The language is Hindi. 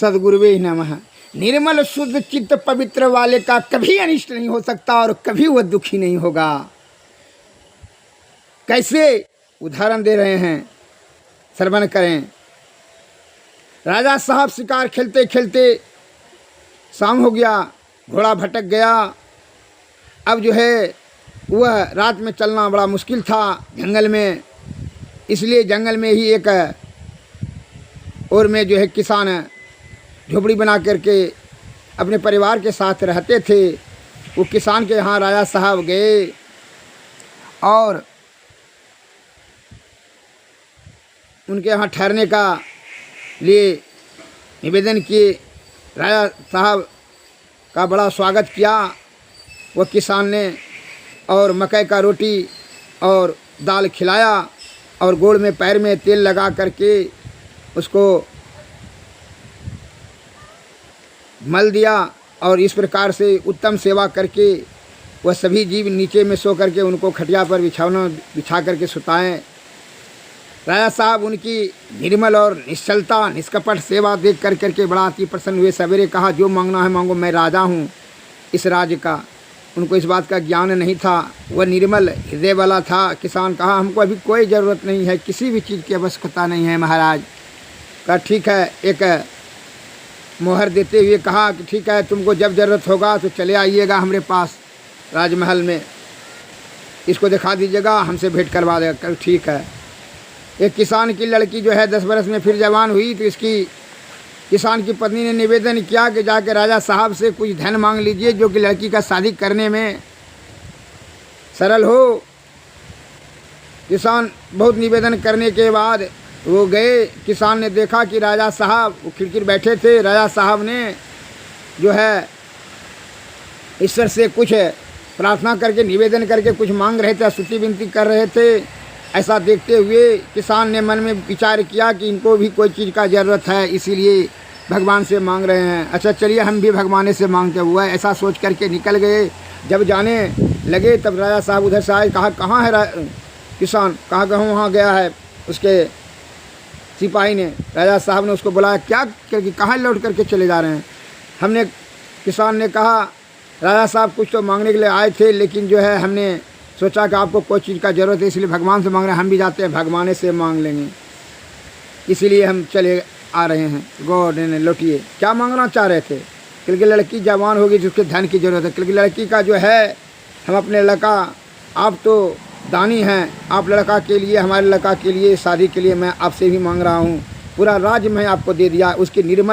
सद्गुरुवे नमः। निर्मल शुद्ध चित्त पवित्र वाले का कभी अनिष्ट नहीं हो सकता और कभी वह दुखी नहीं होगा। कैसे उदाहरण दे रहे हैं, श्रवण करें। राजा साहब शिकार खेलते खेलते शाम हो गया, घोड़ा भटक गया। अब जो है वह रात में चलना बड़ा मुश्किल था जंगल में, इसलिए जंगल में ही एक और में जो है किसान झोपड़ी बना करके अपने परिवार के साथ रहते थे। वो किसान के यहाँ राजा साहब गए और उनके यहाँ ठहरने का लिए निवेदन किए। राजा साहब का बड़ा स्वागत किया वह किसान ने, और मकई का रोटी और दाल खिलाया और गोड़ में पैर में तेल लगा करके उसको मल दिया। और इस प्रकार से उत्तम सेवा करके वह सभी जीव नीचे में सो करके उनको खटिया पर बिछा करके सुताएं। राजा साहब उनकी निर्मल और निश्चलता निष्कपट सेवा देख कर करके बड़ा अति प्रसन्न हुए। सवेरे कहा, जो मांगना है मांगो, मैं राजा हूँ इस राज्य का। उनको इस बात का ज्ञान नहीं था, वह निर्मल हृदय वाला था। किसान कहा, हमको अभी कोई ज़रूरत नहीं है, किसी भी चीज़ की आवश्यकता नहीं है महाराज। कहा ठीक है, एक मोहर देते हुए कहा कि ठीक है, तुमको जब ज़रूरत होगा तो चले आइएगा हमारे पास राजमहल में, इसको दिखा दीजिएगा, हमसे भेंट करवा देगा। कल ठीक है। एक किसान की लड़की जो है 10 बरस में फिर जवान हुई, तो इसकी किसान की पत्नी ने निवेदन किया कि जाके राजा साहब से कुछ धन मांग लीजिए जो कि लड़की का शादी करने में सरल हो। किसान बहुत निवेदन करने के बाद वो गए। किसान ने देखा कि राजा साहब वो खिड़की बैठे थे। राजा साहब ने जो है ईश्वर से कुछ प्रार्थना करके निवेदन करके कुछ मांग रहे थे, स्तुति विनती कर रहे थे। ऐसा देखते हुए किसान ने मन में विचार किया कि इनको भी कोई चीज़ का ज़रूरत है, इसीलिए भगवान से मांग रहे हैं। अच्छा चलिए हम भी भगवान से मांगते हुए, ऐसा सोच करके निकल गए। जब जाने लगे तब राजा साहब उधर से आए। कहा, कहाँ है किसान? कहा कि वहाँ गया है। उसके सिपाही ने, राजा साहब ने उसको बुलाया, क्या करके कहाँ लौट करके चले जा रहे हैं? हमने, किसान ने कहा, राजा साहब कुछ तो मांगने के लिए आए थे, लेकिन जो है हमने सोचा कि आपको कोई चीज़ का ज़रूरत है इसलिए भगवान से मांग रहे हैं, हम भी जाते हैं भगवान से मांग लेंगे, इसीलिए हम चले आ रहे हैं। गॉड ने लौटिए। क्या मांगना चाह रहे थे? क्योंकि लड़की जवान होगी जिसके धन की ज़रूरत है, क्योंकि लड़की का जो है, हम अपने लड़का, आप तो दानी हैं, आप लड़का के लिए, हमारे लड़का के लिए शादी के लिए मैं आपसे भी मांग रहा हूँ, पूरा राज्य मैं आपको दे दिया। उसकी निर्मल